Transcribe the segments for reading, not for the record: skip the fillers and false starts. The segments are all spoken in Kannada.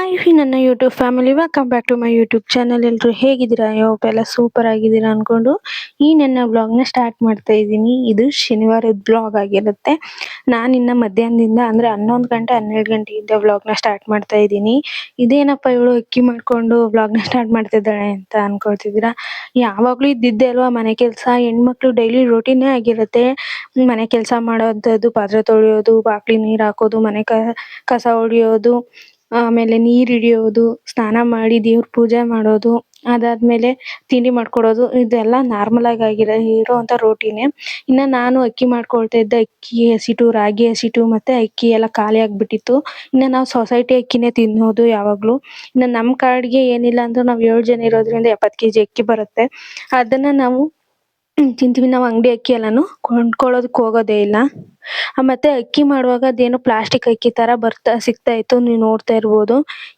ಹಾಯ್ ನನ್ನ YouTube family welcome back to my YouTube channel. ಎಲ್ಲರೂ ಹೇಗಿದ್ದೀರಾ? ಎಲ್ಲ ಸೂಪರ್ ಆಗಿದ್ದೀರಾ ಅನ್ಕೊಂಡು ಈ ನನ್ನ ವ್ಲಾಗ್ನ ಸ್ಟಾರ್ಟ್ ಮಾಡ್ತಾ ಇದ್ದೀನಿ. ಇದು ಶನಿವಾರದ ವ್ಲಾಗ್ ಆಗಿರುತ್ತೆ. ನಾನಿನ್ನ ಮಧ್ಯಾಹ್ನದಿಂದ ಅಂದರೆ 11 ಗಂಟೆ 12 ಗಂಟೆಯಿಂದ ವ್ಲಾಗ್ನ ಸ್ಟಾರ್ಟ್ ಮಾಡ್ತಾ ಇದ್ದೀನಿ. ಇದೇನಪ್ಪ ಇವಳು ಅಕ್ಕಿ ಮಾಡ್ಕೊಂಡು ವ್ಲಾಗ್ನ ಸ್ಟಾರ್ಟ್ ಮಾಡ್ತಿದ್ದಾಳೆ ಅಂತ ಅನ್ಕೊಳ್ತಿದ್ದೀರಾ? ಯಾವಾಗಲೂ ಇದ್ದಿದ್ದೆ ಅಲ್ವಾ ಮನೆ ಕೆಲಸ. ಹೆಣ್ಮಕ್ಳು ಡೈಲಿ ರೂಟೀನೇ ಆಗಿರುತ್ತೆ. ಮನೆ ಕೆಲಸ ಮಾಡೋವಂಥದ್ದು, ಪಾತ್ರೆ ತೊಳೆಯೋದು, ಬಾಕ್ಲಿಗೆ ನೀರು ಹಾಕೋದು, ಮನೆ ಕಸ ಹೊಡಿಯೋದು, ಆಮೇಲೆ ನೀರು ಹಿಡಿಯೋದು, ಸ್ನಾನ ಮಾಡಿ ದೇವ್ರ ಪೂಜೆ ಮಾಡೋದು, ಅದಾದ್ಮೇಲೆ ತಿಂಡಿ ಮಾಡ್ಕೊಡೋದು, ಇದೆಲ್ಲ ನಾರ್ಮಲ್ ಆಗಿ ಇರೋವಂಥ ರೂಟೀನೇ. ಇನ್ನು ನಾನು ಅಕ್ಕಿ ಮಾಡ್ಕೊಳ್ತಾ ಇದ್ದೆ. ಅಕ್ಕಿ ಹಸಿಟ್ಟು, ರಾಗಿ ಹಸಿಟ್ಟು ಮತ್ತೆ ಅಕ್ಕಿ ಎಲ್ಲ ಖಾಲಿ ಆಗ್ಬಿಟ್ಟಿತ್ತು. ಇನ್ನು ನಾವು ಸೊಸೈಟಿ ಅಕ್ಕಿನೇ ತಿನ್ನೋದು ಯಾವಾಗಲೂ. ಇನ್ನು ನಮ್ಮ ಕಾಡಿಗೆ ಏನಿಲ್ಲ ಅಂದ್ರೂ ನಾವು 7 ಜನ ಇರೋದ್ರಿಂದ 70 ಕೆಜಿ ಅಕ್ಕಿ ಬರುತ್ತೆ. ಅದನ್ನ ನಾವು ತಿಂತೀವಿ. ನಾವು ಅಂಗಡಿ ಅಕ್ಕಿ ಎಲ್ಲಾನು ಕೊಂಡ್ಕೊಳ್ಳೋದಕ್ಕೆ ಹೋಗೋದೇ ಇಲ್ಲ. ಮತ್ತೆ ಅಕ್ಕಿ ಮಾಡುವಾಗ ಅದೇನೋ ಪ್ಲಾಸ್ಟಿಕ್ ಅಕ್ಕಿ ತರ ಸಿಗ್ತಾ ಇತ್ತು, ನೀವು ನೋಡ್ತಾ ಇರ್ಬೋದು.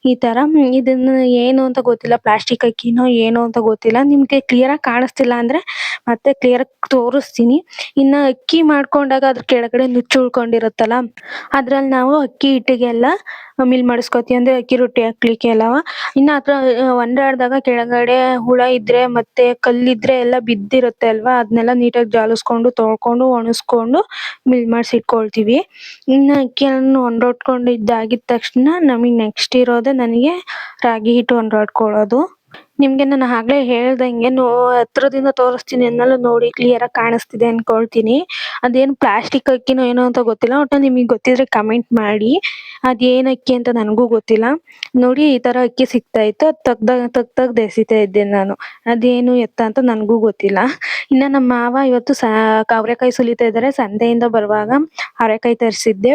ಈ ತರ ಇದನ್ನ ಏನು ಅಂತ ಗೊತ್ತಿಲ್ಲ, ಪ್ಲಾಸ್ಟಿಕ್ ಅಕ್ಕಿನೋ ಏನೋ ಅಂತ ಗೊತ್ತಿಲ್ಲ. ನಿಮ್ಗೆ ಕ್ಲಿಯರ್ ಆಗಿ ಕಾಣಿಸ್ತಿಲ್ಲ ಅಂದ್ರೆ ಮತ್ತೆ ಕ್ಲಿಯರ್ ಆಗಿ ತೋರಿಸ್ತೀನಿ. ಇನ್ನ ಅಕ್ಕಿ ಮಾಡ್ಕೊಂಡಾಗ ಅದ್ರ ಕೆಳಗಡೆ ನುಚ್ಚು ಉಳ್ಕೊಂಡಿರುತ್ತಲ್ಲ, ಅದ್ರಲ್ಲಿ ನಾವು ಅಕ್ಕಿ ಹಿಟ್ಟಿಗೆಲ್ಲ ಮಿಲ್ ಮಾಡಿಸ್ಕೊತೀವಿ, ಅಂದ್ರೆ ಅಕ್ಕಿ ರೊಟ್ಟಿ ಹಾಕ್ಲಿಕ್ಕೆ ಎಲ್ಲ. ಇನ್ನ ಅದ್ರ ಒಂದಾಡ್ದಾಗ ಕೆಳಗಡೆ ಹುಳ ಇದ್ರೆ ಮತ್ತೆ ಕಲ್ಲಿದ್ರೆ ಎಲ್ಲ ಬಿದ್ದಿರುತ್ತೆ ಅಲ್ವಾ, ಅದನ್ನೆಲ್ಲ ನೀಟಾಗಿ ಜಾಲಿಸ್ಕೊಂಡು ತೊಳ್ಕೊಂಡು ಒಣಗಿಸ್ಕೊಂಡು ಮಿಲ್ ಮಾಡಿಸಿ ಇಟ್ಕೊಳ್ತೀವಿ. ಇನ್ನು ಅಕ್ಕಿಯನ್ನು ಒಂದೊಟ್ಕೊಂಡು ಇದ್ದಾಗಿದ ತಕ್ಷಣ ನಮಗೆ ನೆಕ್ಸ್ಟ್ ಇರೋದೆ ನನಗೆ ರಾಗಿ ಹಿಟ್ಟು ಒಂದೊಟ್ಕೊಳ್ಳೋದು. ನಿಮ್ಗೆ ನಾನು ಆಗ್ಲೇ ಹೇಳ್ದಂಗೆ ಹತ್ರದಿಂದ ತೋರಿಸ್ತೀನಿ ಅನ್ನೆಲ್ಲ ನೋಡಿ ಕ್ಲಿಯರ್ ಆಗಿ ಕಾಣಿಸ್ತಿದೆ ಅನ್ಕೊಳ್ತೀನಿ. ಅದೇನು ಪ್ಲಾಸ್ಟಿಕ್ ಅಕ್ಕಿನೋ ಏನೋ ಅಂತ ಗೊತ್ತಿಲ್ಲ. ಒಟ್ಟು ನಿಮಗೆ ಗೊತ್ತಿದ್ರೆ ಕಮೆಂಟ್ ಮಾಡಿ. ಅದೇನು ಅಕ್ಕಿ ಅಂತ ನನಗೂ ಗೊತ್ತಿಲ್ಲ. ನೋಡಿ ಈ ತರ ಅಕ್ಕಿ ಸಿಗ್ತಾ ಇತ್ತು, ಅದು ತೆಗ್ದಾಗ ಎಸಿತಾ ಇದ್ದೆ ನಾನು. ಅದೇನು ಎತ್ತ ಅಂತ ನನಗೂ ಗೊತ್ತಿಲ್ಲ. ಇನ್ನ ನಮ್ಮ ಮಾವ ಇವತ್ತು ಅವರೆಕಾಯಿ ಸುಲಿತಾ ಇದ್ದಾರೆ. ಸಂತೆಯಿಂದ ಬರುವಾಗ ಅವರೆಕಾಯಿ ತರಿಸಿದ್ದೆ.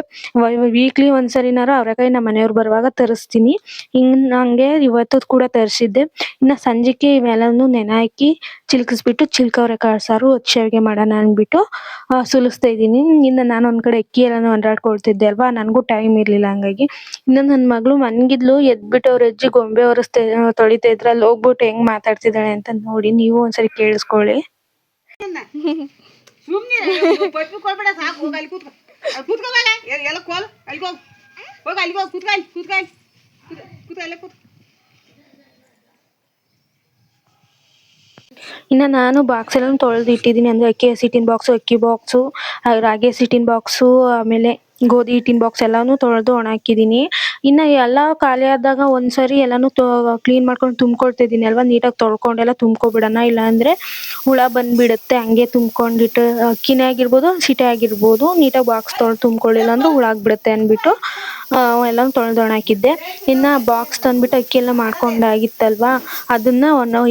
ವೀಕ್ಲಿ ಒಂದ್ಸರಿನಾರು ಅವರೆಕಾಯಿ ನಮ್ಮ ಮನೆಯವ್ರು ಬರುವಾಗ ತರಿಸ್ತೀನಿ. ಹಂಗೆ ಇವತ್ತು ಕೂಡ ತರಿಸಿದ್ದೆ. ಇನ್ನ ಸಂಜೆಗೆ ಇವೆಲ್ಲನೂ ನೆನೆ ಹಾಕಿ ಚಿಲ್ಕಿಸ್ಬಿಟ್ಟು ಚಿಲ್ಕವ್ರೆಕಾಳು ಸಾರು ಶಾವಿಗೆ ಮಾಡೋಣ ಅಂದ್ಬಿಟ್ಟು ಸುಲಿಸ್ತಾ ಇದ್ದೀನಿ. ಇನ್ನು ನಾನು ಒಂದ್ ಕಡೆ ಅಕ್ಕಿ ಎಲ್ಲಾನು ಹೊಂದಾಡ್ಕೊಳ್ತಿದ್ದೆ ಅಲ್ವಾ, ನನಗೂ ಟೈಮ್ ಇರ್ಲಿಲ್ಲ. ಹಂಗಾಗಿ ಇನ್ನು ನನ್ನ ಮಗಳು ಮನ್ಗಿದ್ಲು, ಎದ್ಬಿಟ್ಟು ಅವ್ರ ಅಜ್ಜಿ ಗೊಂಬೆ ತೊಳಿತಾ ಇದ್ರ, ಅಲ್ಲಿ ಹೋಗ್ಬಿಟ್ಟು ಹೆಂಗ್ ಮಾತಾಡ್ತಿದ್ದಾಳೆ ಅಂತ ನೋಡಿ ನೀವು ಒಂದ್ಸರಿ ಕೇಳಿಸ್ಕೊಳ್ಳಿ. ಇನ್ನು ನಾನು ಬಾಕ್ಸ್ ಎಲ್ಲ ತೊಳೆದು ಇಟ್ಟಿದ್ದೀನಿ. ಅಂದ್ರೆ ಅಕ್ಕಿ ಹಸಿಟ್ಟಿನ ಬಾಕ್ಸು, ಅಕ್ಕಿ ಬಾಕ್ಸು, ರಾಗಿ ಹಸಿಟ್ಟಿನ ಬಾಕ್ಸು, ಆಮೇಲೆ ಗೋಧಿ ಹಿಟ್ಟಿನ ಬಾಕ್ಸ್ ಎಲ್ಲಾನು ತೊಳೆದು ಒಣ ಹಾಕಿದ್ದೀನಿ. ಇನ್ನು ಎಲ್ಲ ಖಾಲಿ ಆದಾಗ ಒಂದ್ಸರಿ ಎಲ್ಲಾನು ಕ್ಲೀನ್ ಮಾಡ್ಕೊಂಡು ತುಂಬ್ಕೊಳ್ತಾ ಇದ್ದೀನಿ ಅಲ್ವಾ, ನೀಟಾಗಿ ತೊಳ್ಕೊಂಡೆಲ್ಲ ತುಂಬ್ಕೊಬಿಡೋಣ, ಇಲ್ಲ ಅಂದ್ರೆ ಹುಳ ಬಂದ್ಬಿಡುತ್ತೆ. ಹಂಗೆ ತುಂಬ್ಕೊಂಡಿಟ್ಟು ಅಕ್ಕಿನೇ ಆಗಿರ್ಬೋದು ಹಸಿಟ್ಟೆ ಆಗಿರ್ಬೋದು, ನೀಟಾಗಿ ಬಾಕ್ಸ್ ತುಂಬ್ಕೊಳ್ಳಿಲ್ಲ ಅಂದ್ರೆ ಹುಳ ಆಗ್ಬಿಡುತ್ತೆ ಅಂದ್ಬಿಟ್ಟು ಎಲ್ಲಾನು ತೊಳೆದು ಒಣ ಹಾಕಿದ್ದೆ. ಇನ್ನು ಬಾಕ್ಸ್ ತಂದ್ಬಿಟ್ಟು ಅಕ್ಕಿ ಎಲ್ಲ ಮಾಡ್ಕೊಂಡಾಗಿತ್ತಲ್ವಾ, ಅದನ್ನ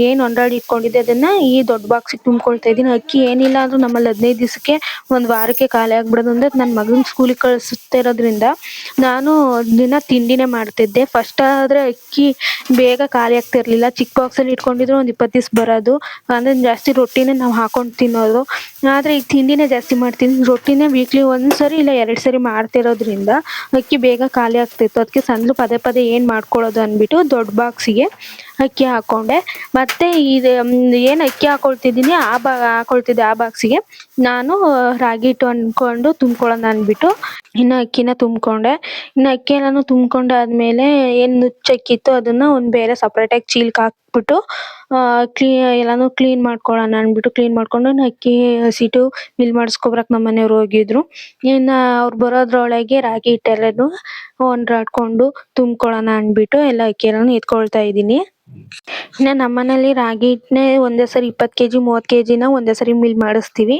ಏನು ಒಂದಾಡಿ ಇಟ್ಕೊಂಡಿದ್ದೆ ಅದನ್ನ ಈ ದೊಡ್ಡ ಬಾಕ್ಸಿಗೆ ತುಂಬ್ಕೊಳ್ತಾ ಇದ್ದೀನಿ. ಅಕ್ಕಿ ಏನಿಲ್ಲ ಅಂದ್ರೂ ನಮ್ಮಲ್ಲಿ 15 ದಿವಸಕ್ಕೆ ಒಂದು ವಾರಕ್ಕೆ ಖಾಲಿ ಆಗ್ಬಿಡೋದು. ಅಂದ್ರೆ ನನ್ನ ಮಗನ ಸ್ಕೂಲಿಗೆ ಕಳಿಸ್ತಿರೋದ್ರಿಂದ ನಾನು ದಿನ ತಿಂಡಿನೇ ಮಾಡ್ತಿದ್ದೆ. ಫಸ್ಟ್ ಆದ್ರೆ ಅಕ್ಕಿ ಬೇಗ ಖಾಲಿ ಆಗ್ತಿರ್ಲಿಲ್ಲ. ಚಿಕ್ಕ ಬಾಕ್ಸಲ್ಲಿ ಇಟ್ಕೊಂಡಿದ್ರು ಒಂದು 20 ದಿವಸ ಬರೋದು. ಅಂದ್ರೆ ಜಾಸ್ತಿ ರೊಟ್ಟಿನೇ ನಾವು ಹಾಕೊಂಡು ತಿನ್ನೋದು. ಆದ್ರೆ ಈಗ ತಿಂಡಿನೇ ಜಾಸ್ತಿ ಮಾಡ್ತೀನಿ. ರೊಟ್ಟಿನೇ ವೀಕ್ಲಿ ಒಂದ್ಸರಿ ಇಲ್ಲ 2 ಸರಿ ಮಾಡ್ತಿರೋದ್ರಿಂದ ಅಕ್ಕಿ ಬೇಗ ಖಾಲಿ ಆಗ್ತಿತ್ತು. ಅದಕ್ಕೆ ಸಂದ್ಲು ಪದೇ ಪದೇ ಏನು ಮಾಡ್ಕೊಳ್ಳೋದು ಅಂದ್ಬಿಟ್ಟು ದೊಡ್ಡ ಬಾಕ್ಸಿಗೆ ಅಕ್ಕಿ ಹಾಕೊಂಡೆ. ಮತ್ತೆ ಇದು ಏನು ಅಕ್ಕಿ ಹಾಕೊಳ್ತಿದ್ದೀನಿ ಹಾಕೊಳ್ತಿದ್ದೆ ಆ ಬಾಕ್ಸಿಗೆ ನಾನು ರಾಗಿ ಹಿಟ್ಟು ಅನ್ಕೊಂಡು ತುಂಬ್ಕೊಳ್ಳೋಣ ಅಂದ್ಬಿಟ್ಟು ಇನ್ನು ಅಕ್ಕಿನ ತುಂಬ್ಕೊಂಡೆ. ಇನ್ನು ಅಕ್ಕಿ ಎಲ್ಲಾನು ತುಂಬ್ಕೊಂಡಾದ್ಮೇಲೆ ಏನು ನುಚ್ಚಕ್ಕಿತ್ತು ಅದನ್ನ ಒಂದು ಬೇರೆ ಸಪ್ರೇಟಾಗಿ ಚೀಲಕ್ಕೆ ಹಾಕ್ಬಿಟ್ಟು ಎಲ್ಲಾನು ಕ್ಲೀನ್ ಮಾಡ್ಕೊಳ್ಳೋಣ ಅಂದ್ಬಿಟ್ಟು ಕ್ಲೀನ್ ಮಾಡ್ಕೊಂಡು ಅಕ್ಕಿ ಹಸಿಟ್ಟು ಮಿಲ್ ಮಾಡಿಸ್ಕೊಬರಕ್ಕೆ ನಮ್ಮ ಮನೆಯವ್ರು ಹೋಗಿದ್ರು. ಇನ್ನು ಅವ್ರು ಬರೋದ್ರೊಳಗೆ ರಾಗಿ ಹಿಟ್ಟೆಲ್ಲನು ಹೊಂದಾಡ್ಕೊಂಡು ತುಂಬ್ಕೊಳ್ಳೋಣ ಅಂದ್ಬಿಟ್ಟು ಎಲ್ಲ ಅಕ್ಕಿ ಎಲ್ಲಾನು ಎತ್ಕೊಳ್ತಾ ಇದ್ದೀನಿ. ಇನ್ನು ನಮ್ಮನೇಲಿ ರಾಗಿ ಹಿಟ್ಟನ್ನೇ ಒಂದೇ ಸರಿ 20 ಕೆಜಿ 30 ಕೆಜಿನ ಒಂದೇ ಸರಿ ಮಿಲ್ ಮಾಡಿಸ್ತೀವಿ.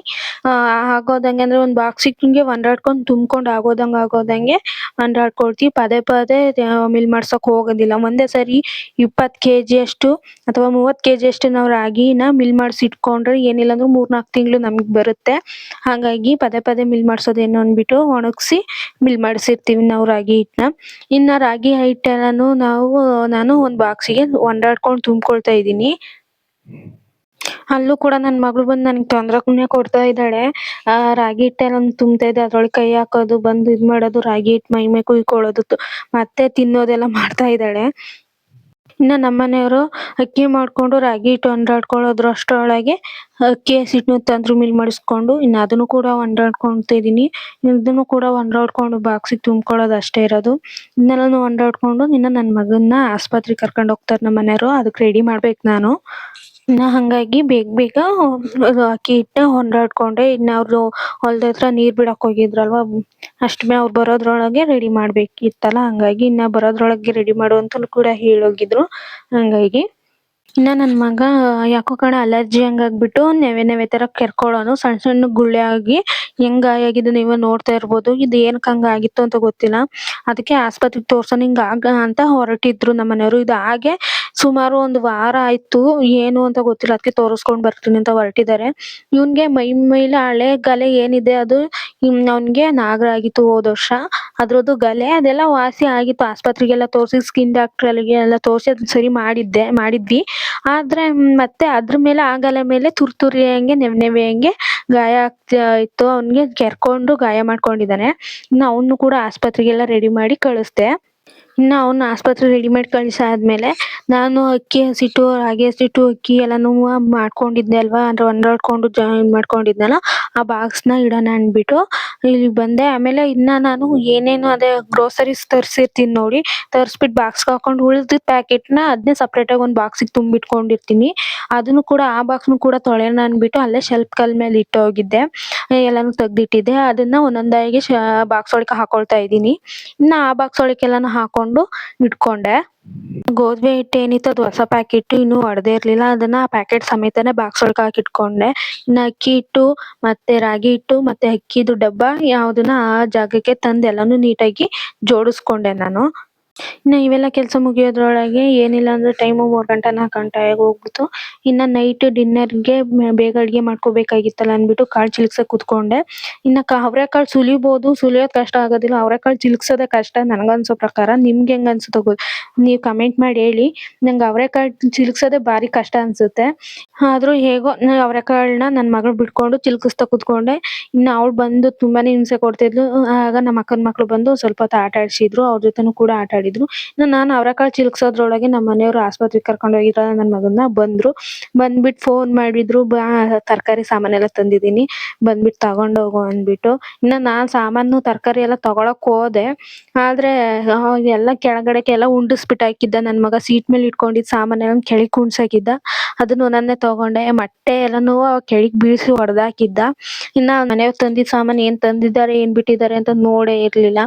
ಆಗೋದಂಗೆ ಅಂದ್ರೆ ಒಂದು ಬಾಕ್ಸಿಗೆ ಹೊಂದಾಡ್ಕೊಂಡು ತುಂಬ್ಕೊಂಡು ಆಗೋದಂಗೆ ಹೊಂದಾಡ್ಕೊಳ್ತೀವಿ. ಪದೇ ಪದೇ ಮಿಲ್ ಮಾಡ್ಸೋಕೆ ಹೋಗೋದಿಲ್ಲ. ಒಂದೇ ಸರಿ 20 ಕೆಜಿ ಅಷ್ಟು ಅಥವಾ 30 ಕೆಜಿ ಅಷ್ಟು ನಾವು ರಾಗಿನ ಮಿಲ್ ಮಾಡಿಸಿ ಇಟ್ಕೊಂಡ್ರೆ ಏನಿಲ್ಲ ಅಂದ್ರೂ 3-4 ತಿಂಗಳು ನಮಗೆ ಬರುತ್ತೆ. ಹಾಗಾಗಿ ಪದೇ ಪದೇ ಮಿಲ್ ಮಾಡಿಸೋದೇನು ಅಂದ್ಬಿಟ್ಟು ಒಣಗಿಸಿ ಮಿಲ್ ಮಾಡಿಸಿರ್ತೀವಿ ನಾವು ರಾಗಿ ಹಿಟ್ಟನ್ನ. ಇನ್ನು ರಾಗಿ ಹಿಟ್ಟೆಲ್ಲನೂ ನಾನು ಒಂದು ಬಾಕ್ಸಿಗೆ ಹೊಂದಾಡ್ಕೊಂಡು ತುಂಬ್ಕೊಳ್ತಾ ಇದ್ದೀನಿ. ಅಲ್ಲೂ ಕೂಡ ನನ್ನ ಮಗಳು ಬಂದು ನನಗೆ ತೊಂದರೆ ಕೊಡ್ತಾ ಇದ್ದಾಳೆ. ರಾಗಿ ಹಿಟ್ಟೆಲ್ಲ ತುಂಬ್ತಾ ಇದ್ದೆ, ಅದ್ರೊಳಗೆ ಕೈ ಹಾಕೋದು, ಬಂದು ಮಾಡೋದು, ರಾಗಿ ಹಿಟ್ಟು ಮೈ ಮೇಲೆ ಕುಯ್ಕೊಳ್ಳೋದು, ಮತ್ತೆ ತಿನ್ನೋದೆಲ್ಲ ಮಾಡ್ತಾ ಇದ್ದಾಳೆ. ಇನ್ನ ನಮ್ಮನೆಯವರು ಅಕ್ಕಿ ಮಾಡ್ಕೊಂಡು ರಾಗಿ ಹಿಟ್ಟು ಹೊಂದಾಡ್ಕೊಳ್ಳೋದ್ರಷ್ಟರೊಳಗೆ ಅಕ್ಕಿ ಹಸಿಟ್ಟನ್ನು ತಂದ್ರು ಮಿಲ್ ಮಾಡಿಸ್ಕೊಂಡು ಇನ್ನು ಅದನ್ನು ಕೂಡ ಹೊಂದಾಡ್ಕೊಳ್ತಾ ಇದೀನಿ. ಇದನ್ನು ಕೂಡ ಹೊಂದಾಡ್ಕೊಂಡು ಬಾಕ್ಸಿಗೆ ತುಂಬ್ಕೊಳ್ಳೋದು ಅಷ್ಟೇ ಇರೋದು. ಇನ್ನೆಲ್ಲಾನು ಹೊಂದಾಡ್ಕೊಂಡು ಇನ್ನ ನನ್ನ ಮಗನ್ನ ಆಸ್ಪತ್ರೆಗೆ ಕರ್ಕೊಂಡು ಹೋಗ್ತಾರೆ ನಮ್ಮನೆಯವರು. ಅದಕ್ಕೆ ರೆಡಿ ಮಾಡ್ಬೇಕು ನಾನು. ಇನ್ನ ಹಂಗಾಗಿ ಬೇಗ ಬೇಗ ಅಕ್ಕಿ ಹಿಟ್ಟನ್ನ ಹೊಂದಾಡ್ಕೊಂಡೆ. ಇನ್ನ ಅವ್ರು ಹೊಲ್ದ ಹತ್ರ ನೀರ್ ಬಿಡಕ್ ಹೋಗಿದ್ರಲ್ವಾ, ಅಷ್ಟಮೇ ಅವ್ರು ಬರೋದ್ರೊಳಗೆ ರೆಡಿ ಮಾಡ್ಬೇಕಿತ್ತಲ್ಲ, ಹಂಗಾಗಿ ಇನ್ನ ಬರೋದ್ರೊಳಗೆ ರೆಡಿ ಮಾಡು ಅಂತನು ಕೂಡ ಹೇಳೋಗಿದ್ರು. ಹಂಗಾಗಿ ಇನ್ನ ನನ್ ಮಗ ಯಾಕೋ ಕಣ ಅಲರ್ಜಿ ಹಂಗಾಗ್ಬಿಟ್ಟು ನೆವೆ ನೆವೆ ತರ ಕೆರ್ಕೊಳ್ಳೋನು. ಸಣ್ಣ ಸಣ್ಣ ಗುಳ್ಳೆ ಆಗಿ ಹೆಂಗ್ ಗಾಯ ಆಗಿದೆ ನೀವೇ ನೋಡ್ತಾ ಇರ್ಬೋದು. ಇದು ಏನಕ್ ಹಂಗ ಆಗಿತ್ತು ಅಂತ ಗೊತ್ತಿಲ್ಲ. ಅದಕ್ಕೆ ಆಸ್ಪತ್ರೆಗೆ ತೋರ್ಸೋಣ ಹಿಂಗಾಗ ಅಂತ ಹೊರಟಿದ್ರು ನಮ್ಮನೆಯವರು. ಇದು ಹಾಗೆ ಸುಮಾರು ಒಂದು ವಾರ ಆಯ್ತು. ಏನು ಅಂತ ಗೊತ್ತಿಲ್ಲ. ಅದಕ್ಕೆ ತೋರಿಸ್ಕೊಂಡ್ ಬರ್ತೀನಿ ಅಂತ ಹೊರಟಿದ್ದಾರೆ. ಇವ್ನ್ಗೆ ಮೈ ಮೇಲೆ ಹಳೆ ಗಲೆ ಏನಿದೆ ಅದು ಅವ್ನ್ಗೆ ನಾಗರ ಆಗಿತ್ತು ಹೋದ ವರ್ಷ. ಅದ್ರದ್ದು ಗಲೆ ಅದೆಲ್ಲ ವಾಸಿ ಆಗಿತ್ತು. ಆಸ್ಪತ್ರೆಗೆಲ್ಲ ತೋರ್ಸಿ ಸ್ಕಿನ್ ಡಾಕ್ಟರ್ಗೆ ಎಲ್ಲ ತೋರ್ಸಿ ಅದನ್ನ ಸರಿ ಮಾಡಿದ್ವಿ. ಆದ್ರೆ ಮತ್ತೆ ಅದ್ರ ಮೇಲೆ ಆ ಗಲೆ ಮೇಲೆ ತುರ್ತುರಿ ಹಂಗೆ ನೆವ್ ನೆವೆ ಹಂಗೆ ಗಾಯ ಆಗ್ತಾ ಇತ್ತು. ಅವ್ನ್ಗೆ ಕೆರ್ಕೊಂಡು ಗಾಯ ಮಾಡ್ಕೊಂಡಿದ್ದಾನೆ. ಇನ್ನು ಅವ್ನು ಕೂಡ ಆಸ್ಪತ್ರೆಗೆಲ್ಲ ರೆಡಿ ಮಾಡಿ ಕಳಿಸ್ದೆ. ಇನ್ನ ಅವ್ನ ಆಸ್ಪತ್ರೆ ರೆಡಿ ಮಾಡಿ ಕಳ್ಸಾದ್ಮೇಲೆ ನಾನು ಅಕ್ಕಿ ಹಸಿಟ್ಟು, ರಾಗಿ ಹಸಿಟ್ಟು, ಅಕ್ಕಿ ಎಲ್ಲಾನು ಮಾಡ್ಕೊಂಡಿದ್ದೆ ಅಲ್ವಾ, ಅಂದ್ರೆ ಹೊಂದಾಡ್ಕೊಂಡು ಜಾಯಿನ್ ಮಾಡ್ಕೊಂಡಿದ್ನಲ್ಲ, ಆ ಬಾಕ್ಸ್ನ ಇಡೋಣ ಅಂದ್ಬಿಟ್ಟು ಇಲ್ಲಿಗ್ ಬಂದೆ. ಆಮೇಲೆ ಇನ್ನ ನಾನು ಏನೇನು ಅದೇ ಗ್ರೋಸರೀಸ್ ತರ್ಸಿರ್ತೀನಿ ನೋಡಿ, ತರ್ಸ್ಬಿಟ್ಟು ಬಾಕ್ಸ್ಗೆ ಹಾಕೊಂಡು ಉಳಿದ ಪ್ಯಾಕೆಟ್ನ ಅದನ್ನೇ ಸಪ್ರೇಟಾಗಿ ಒಂದು ಬಾಕ್ಸಿಗೆ ತುಂಬಿಟ್ಕೊಂಡಿರ್ತೀನಿ. ಅದನ್ನು ಕೂಡ ಆ ಬಾಕ್ಸ್ನು ಕೂಡ ತೊಳೆಯೋಣ ಅಂದ್ಬಿಟ್ಟು ಅಲ್ಲೇ ಶೆಲ್ಫ್ ಕಲ್ ಮೇಲೆ ಇಟ್ಟು ಹೋಗಿದ್ದೆ. ಎಲ್ಲಾನು ತೆಗ್ದಿಟ್ಟಿದ್ದೆ. ಅದನ್ನ ಒಂದೊಂದಾಗಿ ಬಾಕ್ಸ್ ಒಳಗೆ ಹಾಕೊಳ್ತಾ ಇದ್ದೀನಿ. ಇನ್ನ ಆ ಬಾಕ್ಸ್ ಒಳಗೆ ಎಲ್ಲಾನು ಹಾಕೊಂಡು ಇಟ್ಕೊಂಡೆ. ಗೋಧಿ ಹಿಟ್ಟು ಏನಿತ್ತು ಅದು ಹೊಸ ಪ್ಯಾಕೆಟ್ ಇನ್ನೂ ಒಡೆದೇ ಇರ್ಲಿಲ್ಲ. ಅದನ್ನ ಆ ಪ್ಯಾಕೆಟ್ ಸಮೇತನೇ ಬಾಕ್ಸ್ ಒಳಗೆ ಹಾಕಿ ಇಟ್ಕೊಂಡೆ. ಇನ್ನ ಅಕ್ಕಿ ಹಿಟ್ಟು ಮತ್ತೆ ರಾಗಿ ಹಿಟ್ಟು ಮತ್ತೆ ಅಕ್ಕಿದು ಡಬ್ಬ ಯಾವ್ದನ್ನ ಆ ಜಾಗಕ್ಕೆ ತಂದು ಎಲ್ಲಾನು ನೀಟಾಗಿ ಜೋಡಿಸ್ಕೊಂಡೆ ನಾನು. ಇನ್ನ ಇವೆಲ್ಲ ಕೆಲಸ ಮುಗಿಯೋದ್ರೊಳಗೆ ಏನಿಲ್ಲ ಅಂದ್ರೆ ಟೈಮು 3 ಗಂಟೆ 4 ಗಂಟೆ ಆಗೋಗ್ಬಿಡ್ತು. ಇನ್ನ ನೈಟ್ ಡಿನ್ನರ್ಗೆ ಬೇಗ ಅಡ್ಗೆ ಮಾಡ್ಕೋಬೇಕಾಗಿತ್ತಲ್ಲ ಅಂದ್ಬಿಟ್ಟು ಕಾಳು ಚಿಲ್ಕ್ಸಕ್ ಕೂತ್ಕೊಂಡೆ. ಇನ್ನ ಅವರೆಕಾಳು ಸುಲಿಯೋದು ಕಷ್ಟ ಆಗೋದಿಲ್ಲ. ಅವರೆಕಾಳು ಚಿಲ್ಕ್ಸೋದೇ ಕಷ್ಟ ನನಗನ್ಸೋ ಪ್ರಕಾರ. ನಿಮ್ಗೆ ಹೆಂಗ್ ಅನ್ಸುತ್ತೋ ನೀವು ಕಮೆಂಟ್ ಮಾಡಿ ಹೇಳಿ. ನಂಗೆ ಅವರೆಕಾಳು ಚಿಲ್ಕ್ಸೋದೇ ಭಾರಿ ಕಷ್ಟ ಅನ್ಸುತ್ತೆ. ಆದ್ರೂ ಹೇಗೋ ಅವರೆಕಾಳನ್ನ ನನ್ನ ಮಗಳು ಬಿಡ್ಕೊಂಡು ಚಿಲ್ಕಿಸ್ತಾ ಕೂತ್ಕೊಂಡೆ. ಇನ್ನ ಅವ್ಳು ಬಂದು ತುಂಬಾನೇ ಹಿಂಸೆ ಕೊಡ್ತಿದ್ಲು. ಆಗ ನಮ್ಮ ಅಕ್ಕನ ಮಕ್ಳು ಬಂದು ಸ್ವಲ್ಪ ಹೊತ್ತು ಆಟ ಆಡ್ಸಿದ್ರು. ಅವ್ರ ಜೊತೆನೂ ಕೂಡ ಆಟ ಆಡಿದ್ರು. ಇನ್ನು ನಾನು ಅವರೆಕಾಳು ಚಿಲ್ಕ್ಸೋದ್ರೊಳಗೆ ನಮ್ಮ ಮನೆಯವರು ಆಸ್ಪತ್ರೆಗೆ ಕರ್ಕೊಂಡು ಹೋಗಿದ್ರಲ್ಲ ನನ್ನ ಮಗನ್ನ, ಬಂದ್ಬಿಟ್ಟು ಫೋನ್ ಮಾಡಿದ್ರು, ಬಾ ತರಕಾರಿ ಸಾಮಾನೆಲ್ಲ ತಂದಿದ್ದೀನಿ ಬಂದ್ಬಿಟ್ಟು ತಗೊಂಡೋಗು ಅಂದ್ಬಿಟ್ಟು. ಇನ್ನ ನಾನ್ ಸಾಮಾನು ತರಕಾರಿ ಎಲ್ಲ ತಗೊಳಕ್ ಹೋದೆ. ಆದ್ರೆ ಎಲ್ಲ ಕೆಳಗಡೆಗೆಲ್ಲ ಉಂಡಿಸ್ಬಿಟ್ಟು ಹಾಕಿದ್ದ ನನ್ನ ಮಗ. ಸೀಟ್ ಮೇಲೆ ಇಟ್ಕೊಂಡಿದ್ದ ಸಾಮಾನೆಲ್ಲ ಕೆಳಗೆ ಕುಣ್ಸಾಕಿದ್ದ. ಅದನ್ನು ಒಂದೊಂದೇ ತಗೊಂಡೆ. ಮೊಟ್ಟೆ ಎಲ್ಲಾನು ಕೆಳಗೆ ಬೀಳ್ಸಿ ಹೊಡೆದಾಕಿದ್ದ. ಇನ್ನ ಮನೆಯವ್ರು ತಂದಿದ್ದ ಸಾಮಾನು ಏನ್ ತಂದಿದ್ದಾರೆ ಏನ್ ಬಿಟ್ಟಿದ್ದಾರೆ ಅಂತ ನೋಡೇ ಇರ್ಲಿಲ್ಲ.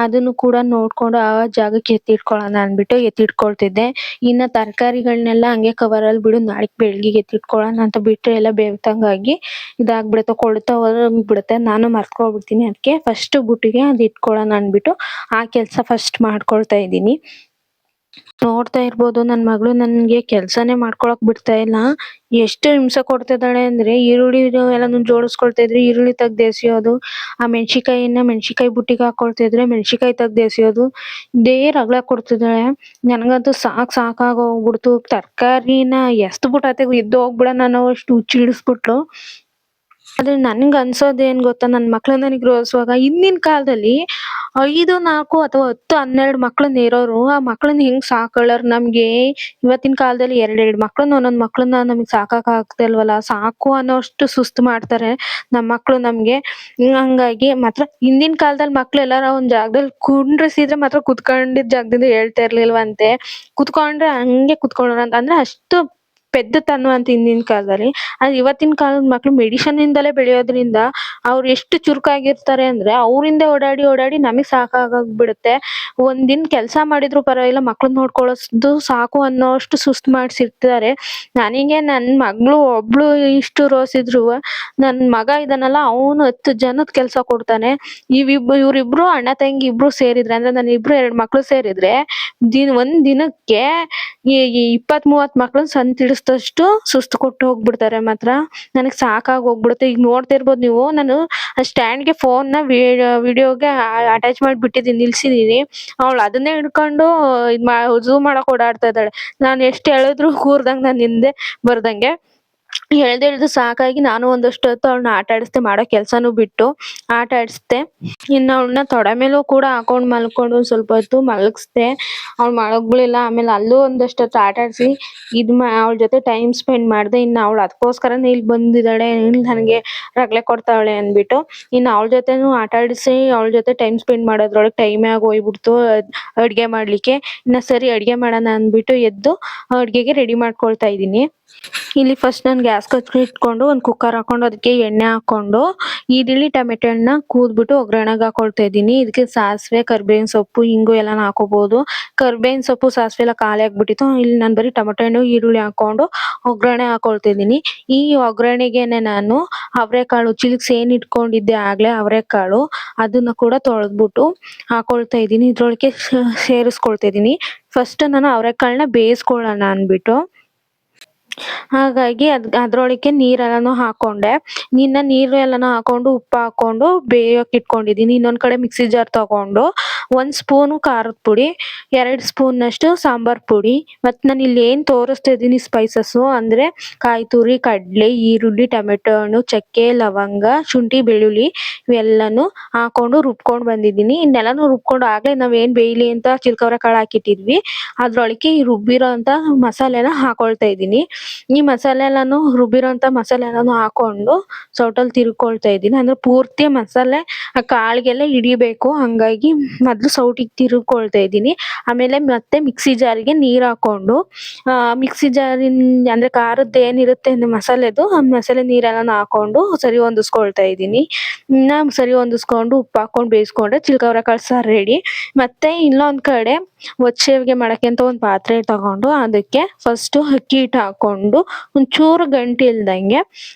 ಅದನ್ನು ಕೂಡ ನೋಡ್ಕೊಂಡು ಆ ಜಾಗಕ್ಕೆ ಎತ್ತಿಟ್ಕೊಳ್ಳೋಣ ಅಂದ್ಬಿಟ್ಟು ಎತ್ತಿಟ್ಕೊಳ್ತಿದ್ದೆ. ಇನ್ನ ತರಕಾರಿಗಳನ್ನೆಲ್ಲ ಹಂಗೆ ಕವರಲ್ಲಿ ಬಿಡು, ನಾಳೆ ಬೆಳಗ್ಗೆಗೆ ಎತ್ತಿಟ್ಕೊಳ್ಳೋಣ ಅಂತ ಬಿಟ್ರೆ ಎಲ್ಲ ಬೇವ್ತಂಗಾಗಿ ಇದಾಗ್ಬಿಡುತ್ತೆ, ಕೊಳ್ತಾ ಹೋಗ್ಬಿಡುತ್ತೆ. ನಾನು ಮರ್ತ್ಕೊಬಿಡ್ತೀನಿ. ಅದಕ್ಕೆ ಫಸ್ಟ್ ಬುಟ್ಟಿಗೆ ಅದು ಇಟ್ಕೊಳ್ಳೋಣ ಅಂದ್ಬಿಟ್ಟು ಆ ಕೆಲಸ ಫಸ್ಟ್ ಮಾಡ್ಕೊಳ್ತಾ ಇದ್ದೀನಿ. ನೋಡ್ತಾ ಇರ್ಬೋದು ನನ್ನ ಮಗಳು ನನ್ಗೆ ಕೆಲ್ಸಾನೇ ಮಾಡ್ಕೊಳಕ್ ಬಿಡ್ತಾ ಇಲ್ಲ. ಎಷ್ಟು ಹಿಂಸೆ ಕೊಡ್ತಿದ್ದಾಳೆ ಅಂದ್ರೆ ಈರುಳ್ಳಿ ಎಲ್ಲಾನು ಜೋಡಿಸ್ಕೊಳ್ತಾ ಇದ್ರೆ ಈರುಳ್ಳಿ ತೆಗ್ದು ಎಸಿಯೋದು, ಆ ಮೆಣಸಿನಕಾಯಿ ಬುಟ್ಟಿಗೆ ಹಾಕೊಳ್ತಾ ಇದ್ರೆ ಮೆಣಸಿನಕಾಯಿ ತೆಗ್ದು ಎಸಿಯೋದು, ಇದೇ ರಗಳೆ ಕೊಡ್ತಿದ್ದಾಳೆ. ನನಗಂತೂ ಸಾಕಾಗಿ ಹೋಗ್ಬಿಡ್ತು. ತರಕಾರಿನ ಎಸ್ದ್ಬಿಟ್ಟು ಅತ್ತೆಗೂ ಎದ್ದು ಹೋಗ್ಬಿಡೋಣ ಅನ್ನೋವಷ್ಟು ಹುಚ್ಚು ಹಿಡಿಸ್ಬಿಟ್ಲು. ಆದ್ರೆ ನನ್ಗ್ ಅನ್ಸೋದೇನ್ ಗೊತ್ತಾ, ನನ್ ಮಕ್ಳನ್ನ ನನಗ್ ರೋಸುವಾಗ ಹಿಂದಿನ ಕಾಲದಲ್ಲಿ 5, 4 ಅಥವಾ 10, 12 ಮಕ್ಳನ್ನ ಇರೋರು ಆ ಮಕ್ಳನ್ನ ಹೆಂಗ್ ಸಾಕೊಳ್ಳೋರು. ನಮ್ಗೆ ಇವತ್ತಿನ ಕಾಲದಲ್ಲಿ 2 ಮಕ್ಳನ್ನ ಒಂದೊಂದ್ ಮಕ್ಳನ್ನ ನಮಗ್ ಸಾಕಕ್ ಆಗ್ತಾ ಇಲ್ವಲ್ಲ. ಸಾಕು ಅನ್ನೋಷ್ಟು ಸುಸ್ತು ಮಾಡ್ತಾರೆ ನಮ್ ಮಕ್ಳು ನಮ್ಗೆ. ಹಂಗಾಗಿ ಮಾತ್ರ ಹಿಂದಿನ ಕಾಲದಲ್ಲಿ ಮಕ್ಳು ಎಲ್ಲಾರ ಒಂದ್ ಜಾಗದಲ್ಲಿ ಕುಂಡ್ರಿಸಿದ್ರೆ ಮಾತ್ರ ಕುತ್ಕೊಂಡಿದ್ ಜಾಗದಿಂದ ಹೇಳ್ತಾ ಇರ್ಲಿಲ್ವಂತೆ. ಕುತ್ಕೊಂಡ್ರೆ ಹಂಗೆ ಕುತ್ಕೊಳ್ಳೋರಂತ. ಅಂದ್ರೆ ಅಷ್ಟು ಪೆದ್ದತನ ಅಂತ ಹಿಂದಿನ ಕಾಲದಲ್ಲಿ. ಆದ್ರೆ ಇವತ್ತಿನ ಕಾಲದ ಮಕ್ಳು ಮೆಡಿಸಿನ್ ಇಂದಲೇ ಬೆಳೆಯೋದ್ರಿಂದ ಅವ್ರು ಎಷ್ಟು ಚುರುಕಾಗಿರ್ತಾರೆ ಅಂದ್ರೆ ಅವ್ರಿಂದೆ ಓಡಾಡಿ ನಮಗ್ ಸಾಕಾಗೋಗ್ಬಿಡುತ್ತೆ. ಒಂದಿನ ಕೆಲ್ಸ ಮಾಡಿದ್ರು ಪರವಾಗಿಲ್ಲ, ಮಕ್ಳನ್ನ ನೋಡ್ಕೊಳ್ಳೋದು ಸಾಕು ಅನ್ನೋಷ್ಟು ಸುಸ್ತು ಮಾಡ್ಸಿರ್ತಾರೆ. ನನಗೆ ನನ್ ಮಗಳು ಒಬ್ಳು ಇಷ್ಟು ರೋಸಿದ್ರು, ನನ್ ಮಗ ಇದಾನಲ್ಲ ಅವನು 10 ಜನದ ಕೆಲ್ಸ ಕೊಡ್ತಾನೆ. ಇವ್ರಿಬ್ರು ಅಣ್ಣ ತಂಗಿ ಇಬ್ರು ಸೇರಿದ್ರೆ, ಅಂದ್ರೆ ನನ್ನ ಇಬ್ರು 2 ಮಕ್ಳು ಸೇರಿದ್ರೆ ಒಂದ್ ದಿನಕ್ಕೆ 20-30 ಮಕ್ಳನ್ನ ಸಂತಿಡಿಸಿದಷ್ಟು ಸುಸ್ತು ಕೊಟ್ಟು ಹೋಗ್ಬಿಡ್ತಾರೆ ಮಾತ್ರ. ನನಗ್ ಸಾಕಾಗಿ ಹೋಗ್ಬಿಡುತ್ತೆ. ಈಗ ನೋಡ್ತಾ ಇರ್ಬೋದು ನೀವು, ನಾನು ಸ್ಟ್ಯಾಂಡ್ಗೆ ಫೋನ್ನ ವಿಡಿಯೋಗೆ ಅಟ್ಯಾಚ್ ಮಾಡಿ ಬಿಟ್ಟಿದ್ದೀನಿ, ನಿಲ್ಸಿದೀನಿ. ಅವಳು ಅದನ್ನೇ ಹಿಡ್ಕೊಂಡು ಝೂಮ್ ಮಾಡಕ್ ಓಡಾಡ್ತಾ ಇದ್ದಾಳೆ. ನಾನು ಎಷ್ಟು ಹೇಳಿದ್ರು ಕೂರ್ದಂಗೆ, ನಾನು ಹಿಂದೆ ಬರ್ದಂಗೆ. ಎಳ್ದು ಸಾಕಾಗಿ ನಾನು ಒಂದಷ್ಟು ಹೊತ್ತು ಅವಳನ್ನ ಆಟ ಆಡಿಸ್ದೆ, ಮಾಡೋ ಕೆಲ್ಸನೂ ಬಿಟ್ಟು ಆಟ ಆಡಿಸ್ದೆ. ಇನ್ನು ಅವಳನ್ನ ತೊಡೆ ಮೇಲೂ ಕೂಡ ಹಾಕೊಂಡ್ ಮಲ್ಕೊಂಡು ಒಂದ್ ಸ್ವಲ್ಪ ಹೊತ್ತು ಮಲಗಿಸ್ದೆ. ಅವ್ಳು ಮಲಗ್ಲಿಲ್ಲ. ಆಮೇಲೆ ಅಲ್ಲೂ ಒಂದಷ್ಟು ಹೊತ್ತು ಆಟ ಆಡ್ಸಿ ಅವಳ ಜೊತೆ ಟೈಮ್ ಸ್ಪೆಂಡ್ ಮಾಡ್ದೆ. ಇನ್ನು ಅವಳು ಅದಕ್ಕೋಸ್ಕರನೇ ಇಲ್ಲಿ ಬಂದಿದ್ದಾಳೆ, ಇಲ್ಲಿ ನನಗೆ ರಗಳೆ ಕೊಡ್ತಾವಳೆ ಅಂದ್ಬಿಟ್ಟು ಇನ್ನು ಅವಳ ಜೊತೆನೂ ಆಟ ಆಡಿಸಿ ಅವಳ ಜೊತೆ ಟೈಮ್ ಸ್ಪೆಂಡ್ ಮಾಡೋದ್ರೊಳಗೆ ಟೈಮೇ ಆಗಿ ಹೋಗ್ಬಿಡ್ತು ಅಡ್ಗೆ ಮಾಡ್ಲಿಕ್ಕೆ. ಇನ್ನ ಸರಿ ಅಡ್ಗೆ ಮಾಡೋಣ ಅಂದ್ಬಿಟ್ಟು ಎದ್ದು ಅಡ್ಗೆಗೆ ರೆಡಿ ಮಾಡ್ಕೊಳ್ತಾ ಇದ್ದೀನಿ. ಇಲ್ಲಿ ಫಸ್ಟ್ ನಾನು ಗ್ಯಾಸ್ ಇಟ್ಕೊಂಡು ಒಂದು ಕುಕ್ಕರ್ ಹಾಕೊಂಡು ಅದಕ್ಕೆ ಎಣ್ಣೆ ಹಾಕೊಂಡು ಈರುಳ್ಳಿ ಟೊಮೆಟೊ ಹಣ್ಣನ್ನ ಕೂದ್ಬಿಟ್ಟು ಒಗ್ಗರಣೆಗೆ ಹಾಕೊಳ್ತಾ ಇದ್ದೀನಿ. ಇದಕ್ಕೆ ಸಾಸಿವೆ, ಕರಿಬೇವಿನ ಸೊಪ್ಪು, ಹಿಂಗು ಎಲ್ಲಾನು ಹಾಕೋಬಹುದು. ಕರಿಬೇವಿನ ಸೊಪ್ಪು, ಸಾಸಿವೆ ಎಲ್ಲ ಖಾಲಿ ಆಗ್ಬಿಟ್ಟಿತ್ತು. ಇಲ್ಲಿ ನಾನು ಬರೀ ಟೊಮೆಟೊ ಹಣ್ಣು, ಈರುಳ್ಳಿ ಹಾಕೊಂಡು ಒಗ್ಗರಣೆ ಹಾಕೊಳ್ತಾ ಇದ್ದೀನಿ. ಈ ಒಗ್ಗರಣೆಗೆನೆ ನಾನು ಅವರೆಕಾಳು ಚಿಲ್ಕ್ಸ್ ಏನ್ ಇಟ್ಕೊಂಡಿದ್ದೆ ಆಗ್ಲೇ ಅವರೆಕಾಳು ಅದನ್ನ ಕೂಡ ತೊಳೆದ್ಬಿಟ್ಟು ಹಾಕೊಳ್ತಾ ಇದ್ದೀನಿ. ಇದ್ರೊಳಗೆ ಸೇರಿಸ್ಕೊಳ್ತಾ ಇದ್ದೀನಿ. ಫಸ್ಟ್ ನಾನು ಅವರೆಕಾಳನ್ನ ಬೇಯಿಸ್ಕೊಳ್ಳೋಣ ಅಂದ್ಬಿಟ್ಟು ಹಾಗಾಗಿ ಅದ್ರೊಳಗೆ ನೀರೆಲ್ಲಾನು ಹಾಕೊಂಡೆ. ನೀರು ಎಲ್ಲಾನು ಹಾಕೊಂಡು ಉಪ್ಪು ಹಾಕೊಂಡು ಬೇಯಕ್ಕೆ ಇಟ್ಕೊಂಡಿದ್ದೀನಿ. ಇನ್ನೊಂದ್ ಕಡೆ ಮಿಕ್ಸಿ ಜಾರ್ ತಗೊಂಡು 1 ಸ್ಪೂನು ಖಾರದ ಪುಡಿ, 2 ಸ್ಪೂನ್ ನಷ್ಟು ಸಾಂಬಾರ್ ಪುಡಿ, ಮತ್ ನಾನು ಇಲ್ಲಿ ಏನ್ ತೋರಿಸ್ತಾ ಇದ್ದೀನಿ ಸ್ಪೈಸಸ್ ಅಂದ್ರೆ ಕಾಯಿ ತುರಿ, ಕಡ್ಲೆ, ಈರುಳ್ಳಿ, ಟೊಮೆಟೊ ಹಣ್ಣು, ಚಕ್ಕೆ, ಲವಂಗ, ಶುಂಠಿ, ಬೆಳ್ಳುಳ್ಳಿ ಇವೆಲ್ಲಾನು ಹಾಕೊಂಡು ರುಬ್ಕೊಂಡ್ ಬಂದಿದ್ದೀನಿ. ಇನ್ನೆಲ್ಲಾನು ರುಬ್ಕೊಂಡು ಆಗ್ಲೇ ನಾವೇನ್ ಬೇಯ್ಲಿ ಅಂತ ಚಿಲ್ಕವ್ರೆ ಕಾಳು ಹಾಕಿಟ್ಟಿದ್ವಿ ಅದ್ರೊಳಗೆ ಈ ರುಬ್ಬಿರೋ ಅಂತ ಮಸಾಲೆನ ಹಾಕೊಳ್ತಾ ಇದ್ದೀನಿ. ಈ ಮಸಾಲೆ ಎಲ್ಲಾನು ರುಬ್ಬಿರೋಂತ ಮಸಾಲೆ ಎಲ್ಲಾನು ಹಾಕೊಂಡು ಸೌಟಲ್ಲಿ ತಿರ್ಕೊಳ್ತಾ ಇದ್ದೀನಿ. ಅಂದ್ರೆ ಪೂರ್ತಿ ಮಸಾಲೆ ಆ ಕಾಳಿಗೆಲ್ಲ ಹಿಡಿಬೇಕು. ಹಂಗಾಗಿ ಮೊದ್ಲು ಸೌಟಿಗೆ ತಿರ್ಕೊಳ್ತಾ ಇದ್ದೀನಿ. ಆಮೇಲೆ ಮತ್ತೆ ಮಿಕ್ಸಿ ಜಾರಿಗೆ ನೀರ್ ಹಾಕೊಂಡು ಮಿಕ್ಸಿ ಜಾರಿನ್ ಅಂದ್ರೆ ಖಾರದ್ದು ಏನಿರುತ್ತೆ ಮಸಾಲೆದು ಆ ಮಸಾಲೆ ನೀರೆಲ್ಲಾನು ಹಾಕೊಂಡು ಸರಿ ಹೊಂದಿಸ್ಕೊಳ್ತಾ ಇದ್ದೀನಿ. ಇನ್ನ ಸರಿ ಹೊಂದಿಸ್ಕೊಂಡು ಉಪ್ಪು ಹಾಕೊಂಡು ಬೇಯಿಸ್ಕೊಂಡ್ರೆ ಚಿಲ್ಕವ್ರೆ ಕಾಳು ಸಾರು ರೆಡಿ. ಮತ್ತೆ ಇನ್ನೊಂದ್ ಕಡೆ ಒಚ್ಚೆಗೆ ಮಾಡಕ್ಕೆ ಅಂತ ಒಂದು ಪಾತ್ರೆ ತಗೊಂಡು ಅದಕ್ಕೆ ಫಸ್ಟ್ ಅಕ್ಕಿ ಹಿಟ್ಟು ಹಾಕೊಂಡು ಒಂಚೂರು ಗಂಟು ಇಲ್ದಂಗೆ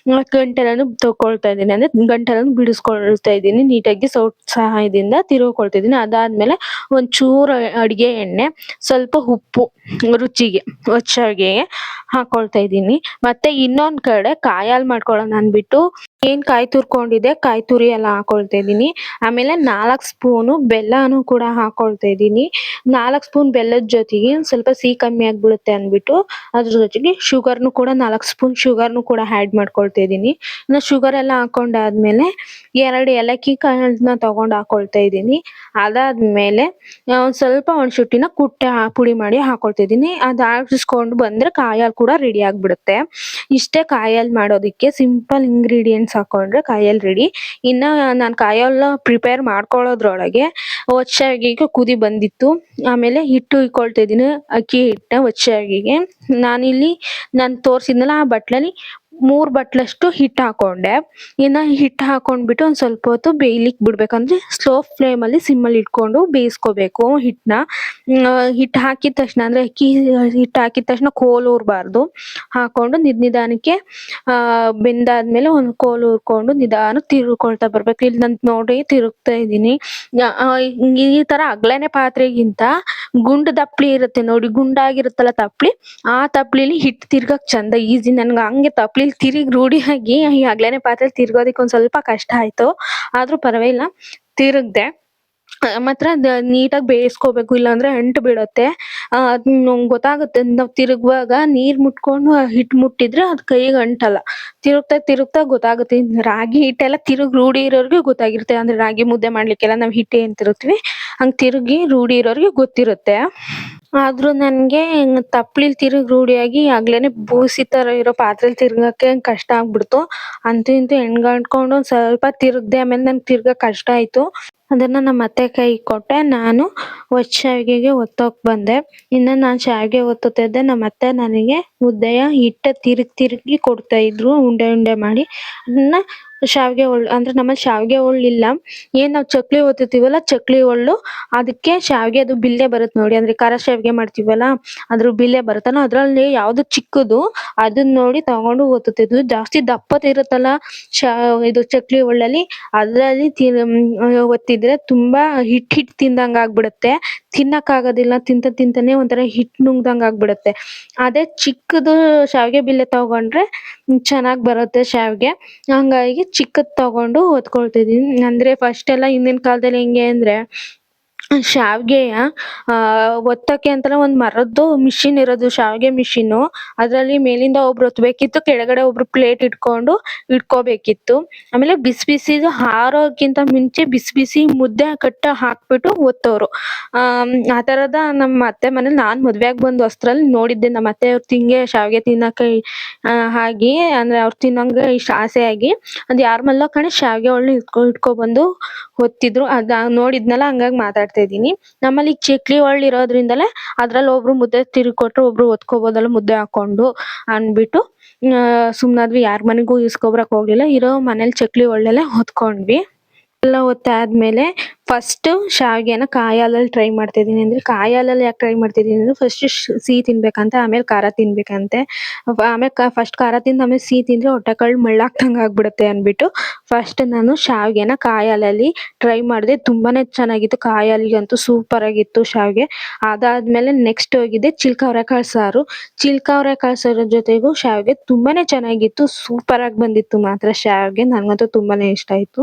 ಗಂಟೆಲ್ಲನು ತಗೊಳ್ತಾ ಇದ್ದೀನಿ. ಅಂದ್ರೆ ಗಂಟೆಲ್ಲನು ಬಿಡಿಸ್ಕೊಳ್ತಾ ಇದ್ದೀನಿ ನೀಟಾಗಿ ಸೌಟ್ ಸಹಾಯದಿಂದ ತಿರುಗಿಕೊಳ್ತಾ ಇದ್ದೀನಿ. ಅದಾದ್ಮೇಲೆ ಒಂಚೂರು ಅಡಿಗೆ ಎಣ್ಣೆ, ಸ್ವಲ್ಪ ಉಪ್ಪು ರುಚಿಗೆ ಒಚ್ಚಾಗೆ ಹಾಕೊಳ್ತಾ ಇದ್ದೀನಿ. ಮತ್ತೆ ಇನ್ನೊಂದ್ ಕಡೆ ಕಾಯಿ ಹಾಲು ಮಾಡ್ಕೊಳ್ಳೋಣ ಅಂದ್ಬಿಟ್ಟು ಏನ್ ಕಾಯಿ ತುರ್ಕೊಂಡಿದೆ ಕಾಯಿ ತುರಿ ಎಲ್ಲ ಹಾಕೊಳ್ತಾ ಇದ್ದೀನಿ. ಆಮೇಲೆ 4 ಸ್ಪೂನು ಬೆಲ್ಲನು ಕೂಡ ಹಾಕೊಳ್ತಾ ಇದ್ದೀನಿ. 4 ಸ್ಪೂನ್ ಬೆಲ್ಲದ ಜೊತೆಗೆ ಸ್ವಲ್ಪ ಸಿಹಿ ಕಮ್ಮಿ ಆಗ್ಬಿಡುತ್ತೆ ಅಂದ್ಬಿಟ್ಟು ಅದ್ರ ಜೊತೆಗೆ ಶುಗರ್ನು ಕೂಡ 4 ಸ್ಪೂನ್ ಶುಗರ್ನು ಕೂಡ ಆಡ್ ಮಾಡ್ಕೊಳ್ತಾ ಇದ್ದೀನಿ. ಇನ್ನು ಶುಗರ್ ಎಲ್ಲ ಹಾಕೊಂಡಾದ್ಮೇಲೆ 2 ಏಲಕ್ಕಿ ಕಾಳನ್ನ ತಗೊಂಡ್ ಹಾಕೊಳ್ತಾ ಇದ್ದೀನಿ. ಅದಾದ್ಮೇಲೆ ಒಂದ್ ಸ್ವಲ್ಪ ಒಣಶುಂಠಿನ ಪುಡಿ ಮಾಡಿ ಹಾಕೊಳ್ತಾ ಇದ್ದೀನಿ. ಅದ್ ಆಡಿಸ್ಕೊಂಡು ಬಂದ್ರೆ ಕಾಯಿ ಹಾಲು ಕೂಡ ರೆಡಿ ಆಗ್ಬಿಡುತ್ತೆ. ಇಷ್ಟೇ ಕಾಯಿ ಹಾಲು ಮಾಡೋದಿಕ್ಕೆ ಸಿಂಪಲ್ ಇಂಗ್ರೀಡಿಯೆಂಟ್ಸ್ ಹಾಕೊಂಡ್ರೆ ಕಾಯಿ ಹಾಲು ರೆಡಿ. ಇನ್ನ ನಾನು ಕಾಯಿ ಹಾಲನ್ನ ಪ್ರಿಪೇರ್ ಮಾಡ್ಕೊಳ್ಳೋದ್ರೊಳಗೆ ಒಚ್ಚಾಗಿಗೆ ಕುದಿ ಬಂದಿತ್ತು. ಆಮೇಲೆ ಹಿಟ್ಟು ಇಕ್ಕೊಳ್ತಾ ಇದ್ದೀನಿ, ಅಕ್ಕಿ ಹಿಟ್ಟನ್ನ ಒಚ್ಚಾಗಿಗೆ ನಾನಿಲ್ಲಿ ನಾನು ತೋರ್ಸಿದ್ನಲ್ಲ ಆ ಬಟ್ಲಲ್ಲಿ 3 ಬಟ್ಲಷ್ಟು ಹಿಟ್ಟು ಹಾಕೊಂಡೆ. ಇನ್ನ ಹಿಟ್ಟು ಹಾಕೊಂಡ್ಬಿಟ್ಟು ಒಂದ್ ಸ್ವಲ್ಪ ಹೊತ್ತು ಬೇಯ್ಲಿಕ್ ಬಿಡ್ಬೇಕಂದ್ರೆ ಸ್ಲೋ ಫ್ಲೇಮ್ ಅಲ್ಲಿ ಸಿಮ್ಮಲ್ಲಿ ಇಟ್ಕೊಂಡು ಬೇಯಿಸ್ಕೋಬೇಕು ಹಿಟ್ಟನ್ನ. ಹಿಟ್ಟು ಹಾಕಿದ ತಕ್ಷಣ ಅಂದ್ರೆ ಅಕ್ಕಿ ಹಿಟ್ಟು ಹಾಕಿದ ತಕ್ಷಣ ಕೋಲ್ ಊರ್ಬಾರ್ದು. ಹಾಕೊಂಡು ನಿಧಾನಕ್ಕೆ ಬೆಂದಾದ್ಮೇಲೆ ಒಂದು ಕೋಲ್ ಊರ್ಕೊಂಡು ನಿಧಾನಕ್ಕೆ ತಿರುಗ್ಕೊಳ್ತಾ ಬರ್ಬೇಕು. ಇಲ್ಲಿ ನಾನು ನೋಡಿ ತಿರುಗ್ತಾ ಇದ್ದೀನಿ. ಈ ತರ ಅಗ್ಲನೆ ಪಾತ್ರೆಗಿಂತ ಗುಂಡು ದಪ್ಲಿ ಇರುತ್ತೆ ನೋಡಿ, ಗುಂಡಾಗಿರುತ್ತಲ್ಲ ತಪ್ಲಿ, ಆ ತಪ್ಲಿಲಿ ಹಿಟ್ಟು ತಿರ್ಗಕ್ ಚಂದ ಈಸಿ. ನನ್ಗೆ ಹಂಗೆ ತಪ್ಲಿಲಿ ತಿರುಗಿ ರೂಢಿಯಾಗಿ ಈ ಅಗ್ಲನೆ ಪಾತ್ರೆಲಿ ತಿರ್ಗೋದಿಕ್ಕೆ ಒಂದ್ ಸ್ವಲ್ಪ ಕಷ್ಟ ಆಯ್ತು. ಆದ್ರೂ ಪರವಾಗಿಲ್ಲ ತಿರುಗ್ದೆ. ಮಾತ್ರ ನೀಟಾಗಿ ಬೇಯಿಸ್ಕೋಬೇಕು, ಇಲ್ಲಾಂದ್ರೆ ಅಂಟು ಬಿಡುತ್ತೆ. ಗೊತ್ತಾಗುತ್ತೆ ನಾವು ತಿರುಗುವಾಗ ನೀರ್ ಮುಟ್ಕೊಂಡು ಹಿಟ್ಟು ಮುಟ್ಟಿದ್ರೆ ಅದ್ ಕೈಗೆ ಅಂಟಲ್ಲ. ತಿರುಗ್ತಾ ತಿರುಗ್ತಾ ಗೊತ್ತಾಗುತ್ತೆ. ರಾಗಿ ಹಿಟ್ಟೆಲ್ಲ ತಿರುಗಿ ರೂಢಿ ಇರೋರ್ಗೆ ಗೊತ್ತಾಗಿರುತ್ತೆ. ಅಂದ್ರೆ ರಾಗಿ ಮುದ್ದೆ ಮಾಡ್ಲಿಕ್ಕೆಲ್ಲ ನಾವ್ ಹಿಟ್ಟು ಏನ್ ತಿರುಗ್ತೀವಿ ಹಂಗ್ ತಿರುಗಿ ರೂಢಿ ಇರೋರ್ಗೆ ಗೊತ್ತಿರುತ್ತೆ. ಆದ್ರೂ ನನ್ಗೆ ತಪ್ಲಿಲ್ ತಿರುಗಿ ರೂಢಿಯಾಗಿ ಆಗ್ಲೇನೆ ಬೂಸಿ ತರ ಇರೋ ಪಾತ್ರೆಲಿ ತಿರ್ಗಕ್ಕೆ ಕಷ್ಟ ಆಗ್ಬಿಡ್ತು. ಅಂತೂ ಇಂತೂ ಎಣ್ಗಾಡ್ಕೊಂಡು ಒಂದ್ ಸ್ವಲ್ಪ ತಿರುಗ್ದೆ. ಆಮೇಲೆ ನನ್ಗೆ ತಿರ್ಗಕ್ ಕಷ್ಟ ಆಯ್ತು. ಅದನ್ನ ನಮ್ಮ ಅತ್ತೆ ಕೈ ಕೊಟ್ಟೆ. ನಾನು ಶಾವಿಗೆಗೆ ಒತ್ತೋಕ್ ಬಂದೆ. ಇನ್ನ ನಾನ್ ಶಾವಿಗೆ ಒತ್ತುತ್ತಾ ಇದ್ದೆ. ನಮ್ಮ ಅತ್ತೆ ನನಗೆ ಮುದ್ದೆಯ ಹಿಟ್ಟ ತಿರುಗಿ ಕೊಡ್ತಾ ಇದ್ರು ಉಂಡೆ ಉಂಡೆ ಮಾಡಿ. ಅದನ್ನ ಶಾವಿಗೆ ಒಳ್ಳು ಅಂದ್ರೆ ನಮ್ಮಲ್ಲಿ ಶಾವಿಗೆ ಒಳ್ಳು ಇಲ್ಲ. ಏನ್ ನಾವ್ ಚಕ್ಲಿ ಒತ್ತುತ್ತೀವಲ್ಲ ಚಕ್ಲಿ ಒಳ್ಳು, ಅದಕ್ಕೆ ಶಾವಿಗೆ ಅದು ಬಿಲ್ಲೆ ಬರುತ್ತೆ ನೋಡಿ, ಅಂದ್ರೆ ಖಾರ ಶಾವಿಗೆ ಮಾಡ್ತೀವಲ್ಲ ಅದ್ರ ಬಿಲ್ಲೆ ಬರುತ್ತಲ್ಲ ಅದ್ರಲ್ಲಿ ಯಾವ್ದು ಚಿಕ್ಕದು ಅದನ್ನ ನೋಡಿ ತಗೊಂಡು ಒತ್ತುತ್ತಿದ್ವಿ. ಜಾಸ್ತಿ ದಪ್ಪದ ಇರುತ್ತಲ್ಲ ಇದು ಚಕ್ಲಿ ಒಳ್ಳಲ್ಲಿ ಅದ್ರಲ್ಲಿ ಒತ್ತಿದ್ರೆ ತುಂಬಾ ಹಿಟ್ ತಿಂದಂಗ ಆಗ್ಬಿಡುತ್ತೆ. ತಿನ್ನಕ್ ಆಗೋದಿಲ್ಲ. ತಿಂತಾನೆ ಒಂಥರ ಹಿಟ್ ನುಂಗ್ದಂಗ ಆಗ್ಬಿಡುತ್ತೆ. ಅದೇ ಚಿಕ್ಕದು ಶಾವಿಗೆ ಬಿಲ್ಲೆ ತಗೊಂಡ್ರೆ ಚೆನ್ನಾಗ್ ಬರುತ್ತೆ ಶಾವಿಗೆ. ಹಂಗಾಗಿ ಚಿಕ್ಕದ್ ತಗೊಂಡು ಒತ್ಕೊಳ್ತಿದೀನಿ. ಅಂದ್ರೆ ಫಸ್ಟ್ ಎಲ್ಲ ಹಿಂದಿನ ಕಾಲದಲ್ಲಿ ಹೆಂಗೆ ಅಂದ್ರೆ ಶಾವ್ಗೆಯ ಒತ್ತಕ್ಕೆ ಅಂತಾನೆ ಒಂದ್ ಮರದ್ದು ಮಿಷಿನ್ ಇರೋದು ಶಾವ್ಗೆ ಮಿಷಿನು. ಅದ್ರಲ್ಲಿ ಮೇಲಿಂದ ಒಬ್ರು ಒತ್ಬೇಕಿತ್ತು, ಕೆಳಗಡೆ ಒಬ್ರು ಪ್ಲೇಟ್ ಇಟ್ಕೊಂಡು ಇಟ್ಕೋಬೇಕಿತ್ತು. ಆಮೇಲೆ ಬಿಸಿ ಬಿಸಿದು ಹಾರೋಕ್ಕಿಂತ ಮುಂಚೆ ಬಿಸಿ ಬಿಸಿ ಮುದ್ದೆ ಹಾಕ್ಬಿಟ್ಟು ಒತ್ತೋರು. ಆ ತರದ ನಮ್ಮ ಅತ್ತೆ ಮನೇಲಿ ನಾನ್ ಮದ್ವೆ ಆಗಿ ಬಂದ್ ಹೊಸ್ತ್ರಲ್ಲಿ ನೋಡಿದ್ದೆ. ನಮ್ಮ ಅತ್ತೆಯವ್ರು ಶಾವ್ಗೆ ತಿನ್ನಕ್ಕೆ ಹಾಗೆ ಅಂದ್ರೆ ಅವ್ರು ತಿನ್ನಂಗೆ ಇಷ್ಟ ಆಸೆಯಾಗಿ ಅದ್ ಯಾರ್ ಮನೇಲೋ ಕಣೆ ಶಾವ್ಗೆ ಒಳ್ನ ಇಟ್ಕೊ ಬಂದು ಹೊತ್ತಿದ್ರು. ಅದ ನೋಡಿದ್ನಲ್ಲ ಹಂಗಾಗಿ ಮಾತಾಡ್ತಾ ಇದೀನಿ. ನಮ್ಮಲ್ಲಿ ಚಕ್ಲಿ ಒಳ್ಳು ಇರೋದ್ರಿಂದಲೇ ಅದ್ರಲ್ಲಿ ಒಬ್ರು ಮುದ್ದೆ ತಿರುಕೊಟ್ರು, ಒಬ್ರು ಒತ್ಕೋಬೋದಲ್ಲ ಮುದ್ದೆ ಹಾಕೊಂಡು ಅನ್ಬಿಟ್ಟು ಸುಮ್ನಾದ್ವಿ. ಯಾರ್ ಮನೆಗೂ ಇಸ್ಕೊಬರಕ್ ಹೋಗ್ಲಿಲ್ಲ. ಇರೋ ಮನೇಲಿ ಚಕ್ಲಿ ಒಳ್ಳೆಲ್ಲ ಹೊತ್ಕೊಂಡ್ವಿ. ಎಲ್ಲ ಹೊತ್ತಾದ್ಮೇಲೆ ಫಸ್ಟ್ ಶಾವ್ಗೆನ ಕಾಯಿ ಹಾಲಲ್ಲಿ ಟ್ರೈ ಮಾಡ್ತಾ ಇದೀನಿ. ಅಂದ್ರೆ ಕಾಯಿ ಹಾಲಲ್ಲಿ ಯಾಕೆ ಟ್ರೈ ಮಾಡ್ತಿದೀನಿ ಅಂದ್ರೆ ಫಸ್ಟ್ ಸಿಹಿ ತಿನ್ಬೇಕಂತೆ, ಆಮೇಲೆ ಖಾರ ತಿನ್ಬೇಕಂತೆ. ಆಮೇಲೆ ಫಸ್ಟ್ ಖಾರ ತಿಂದು ಆಮೇಲೆ ಸಿಹಿ ತಿಂದ್ರೆ ಹೊಟ್ಟೆ ಕಳ್ಳು ಮಳ್ಳಾಗ್ದಂಗ್ ಆಗ್ಬಿಡುತ್ತೆ ಅನ್ಬಿಟ್ಟು ಫಸ್ಟ್ ನಾನು ಶಾವ್ಗೆನ ಕಾಯಿ ಹಾಲಲ್ಲಿ ಟ್ರೈ ಮಾಡಿದೆ. ತುಂಬಾನೇ ಚೆನ್ನಾಗಿತ್ತು. ಕಾಯಿ ಹಾಲಿಗಂತೂ ಸೂಪರ್ ಆಗಿತ್ತು ಶಾವ್ಗೆ. ಅದಾದ್ಮೇಲೆ ನೆಕ್ಸ್ಟ್ ಹೋಗಿದ್ದೆ ಚಿಲ್ಕ ಅವರೆಕಾಳು ಸಾರು. ಚಿಲ್ಕ ಅವರೆಕಾಳು ಸಾರು ಜೊತೆಗೂ ಶಾವ್ಗೆ ತುಂಬಾನೇ ಚೆನ್ನಾಗಿತ್ತು. ಸೂಪರ್ ಆಗಿ ಬಂದಿತ್ತು ಮಾತ್ರ ಶಾವ್ಗೆ. ನನ್ಗಂತೂ ತುಂಬಾನೇ ಇಷ್ಟ ಆಯ್ತು.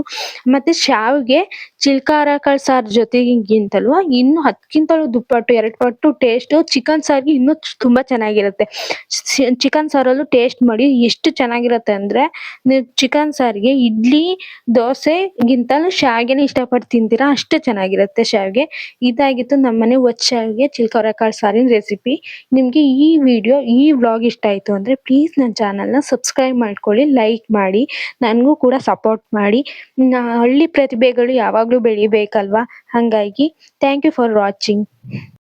ಮತ್ತೆ ಶಾವ್ಗೆ ಚಿಲ್ಕ ಅವರೆಕಾಳು ಸಾರು ಜೊತೆಗಿಂತಲೂ ಇನ್ನು 10ಕ್ಕಿಂತಲೂ ದುಪ್ಪಟ್ಟು 2 ಪಟ್ಟು ಟೇಸ್ಟ್ ಚಿಕನ್ ಸಾರ್ಗೆ ಇನ್ನೂ ತುಂಬಾ ಚೆನ್ನಾಗಿರುತ್ತೆ. ಚಿಕನ್ ಸಾರಲ್ಲೂ ಟೇಸ್ಟ್ ಮಾಡಿ ಎಷ್ಟು ಚೆನ್ನಾಗಿರುತ್ತೆ ಅಂದ್ರೆ ನೀವು ಚಿಕನ್ ಸಾರಿಗೆ ಇಡ್ಲಿ ದೋಸೆಗಿಂತಲೂ ಶಾವ್ಗೆನೇ ಇಷ್ಟಪಟ್ಟು ತಿಂತೀರಾ, ಅಷ್ಟು ಚೆನ್ನಾಗಿರುತ್ತೆ ಶಾವ್ಗೆ. ಇದಾಗಿತ್ತು ನಮ್ಮನೆ ಶಾವ್ಗೆ ಚಿಲ್ಕ ಅವರೆಕಾಳು ಸಾರಿನ ರೆಸಿಪಿ. ನಿಮ್ಗೆ ಈ ವ್ಲಾಗ್ ಇಷ್ಟ ಆಯ್ತು ಅಂದ್ರೆ ಪ್ಲೀಸ್ ನನ್ನ ಚಾನಲ್ನ ಸಬ್ಸ್ಕ್ರೈಬ್ ಮಾಡ್ಕೊಳ್ಳಿ, ಲೈಕ್ ಮಾಡಿ, ನನಗೂ ಕೂಡ ಸಪೋರ್ಟ್ ಮಾಡಿ. ಹಳ್ಳಿ ಪ್ರತಿಭೆಗಳು ಯಾವಾಗ್ಲೂ ಬೆಳಿಬೇಕಲ್ವಾ, ಹಂಗಾಗಿ ಥ್ಯಾಂಕ್ ಯು ಫಾರ್ ವಾಚಿಂಗ್.